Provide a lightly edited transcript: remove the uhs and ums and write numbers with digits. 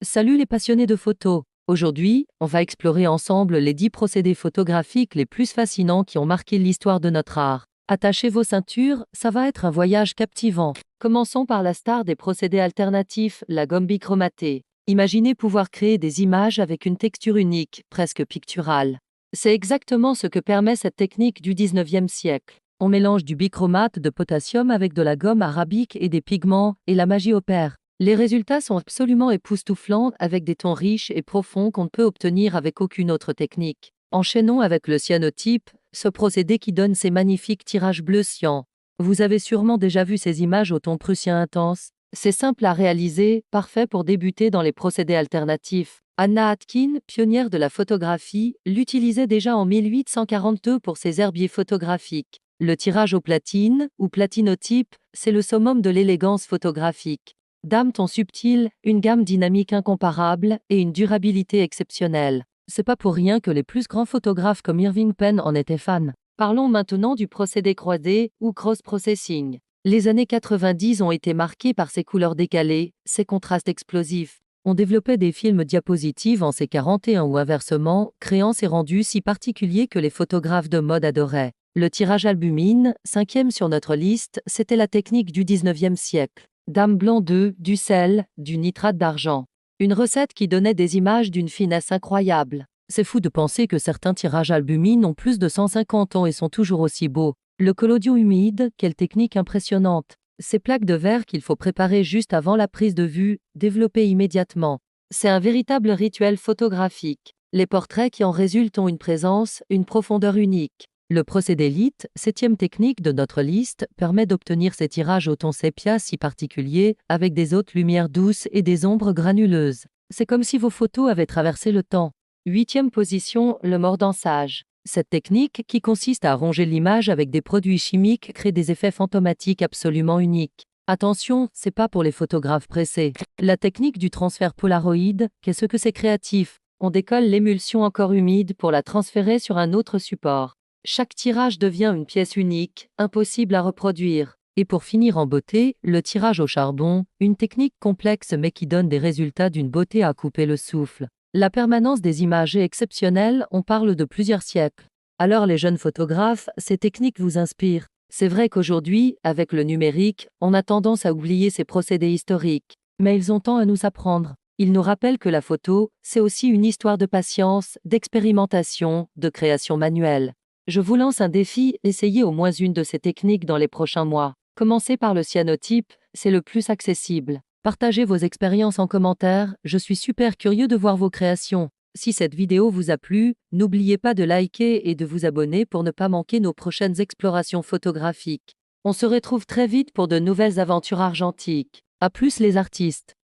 Salut les passionnés de photos. Aujourd'hui, on va explorer ensemble les 10 procédés photographiques les plus fascinants qui ont marqué l'histoire de notre art. Attachez vos ceintures, ça va être un voyage captivant. Commençons par la star des procédés alternatifs, la gomme bichromatée. Imaginez pouvoir créer des images avec une texture unique, presque picturale. C'est exactement ce que permet cette technique du 19e siècle. On mélange du bichromate de potassium avec de la gomme arabique et des pigments, et la magie opère. Les résultats sont absolument époustouflants avec des tons riches et profonds qu'on ne peut obtenir avec aucune autre technique. Enchaînons avec le cyanotype, ce procédé qui donne ces magnifiques tirages bleu cyan. Vous avez sûrement déjà vu ces images au ton prussien intense. C'est simple à réaliser, parfait pour débuter dans les procédés alternatifs. Anna Atkin, pionnière de la photographie, l'utilisait déjà en 1842 pour ses herbiers photographiques. Le tirage au platine, ou platinotype, c'est le summum de l'élégance photographique. Dame ton subtil, une gamme dynamique incomparable et une durabilité exceptionnelle. C'est pas pour rien que les plus grands photographes comme Irving Penn en étaient fans. Parlons maintenant du procédé croisé ou cross-processing. Les années 90 ont été marquées par ces couleurs décalées, ces contrastes explosifs. On développait des films diapositives en C41 ou inversement, créant ces rendus si particuliers que les photographes de mode adoraient. Le tirage albumine, 5e sur notre liste, c'était la technique du 19e siècle. Dame blanc d'œuf, du sel, du nitrate d'argent. Une recette qui donnait des images d'une finesse incroyable. C'est fou de penser que certains tirages albumines ont plus de 150 ans et sont toujours aussi beaux. Le collodion humide, quelle technique impressionnante. Ces plaques de verre qu'il faut préparer juste avant la prise de vue, développer immédiatement. C'est un véritable rituel photographique. Les portraits qui en résultent ont une présence, une profondeur unique. Le procédé LIT, 7e technique de notre liste, permet d'obtenir ces tirages au ton sépia si particuliers, avec des hautes lumières douces et des ombres granuleuses. C'est comme si vos photos avaient traversé le temps. 8e position, le mordançage. Cette technique, qui consiste à ronger l'image avec des produits chimiques, crée des effets fantomatiques absolument uniques. Attention, c'est pas pour les photographes pressés. La technique du transfert Polaroid, qu'est-ce que c'est créatif? On décolle l'émulsion encore humide pour la transférer sur un autre support. Chaque tirage devient une pièce unique, impossible à reproduire. Et pour finir en beauté, le tirage au charbon, une technique complexe mais qui donne des résultats d'une beauté à couper le souffle. La permanence des images est exceptionnelle, on parle de plusieurs siècles. Alors les jeunes photographes, ces techniques vous inspirent. C'est vrai qu'aujourd'hui, avec le numérique, on a tendance à oublier ces procédés historiques. Mais ils ont tant à nous apprendre. Ils nous rappellent que la photo, c'est aussi une histoire de patience, d'expérimentation, de création manuelle. Je vous lance un défi, essayez au moins une de ces techniques dans les prochains mois. Commencez par le cyanotype, c'est le plus accessible. Partagez vos expériences en commentaire, je suis super curieux de voir vos créations. Si cette vidéo vous a plu, n'oubliez pas de liker et de vous abonner pour ne pas manquer nos prochaines explorations photographiques. On se retrouve très vite pour de nouvelles aventures argentiques. À plus les artistes!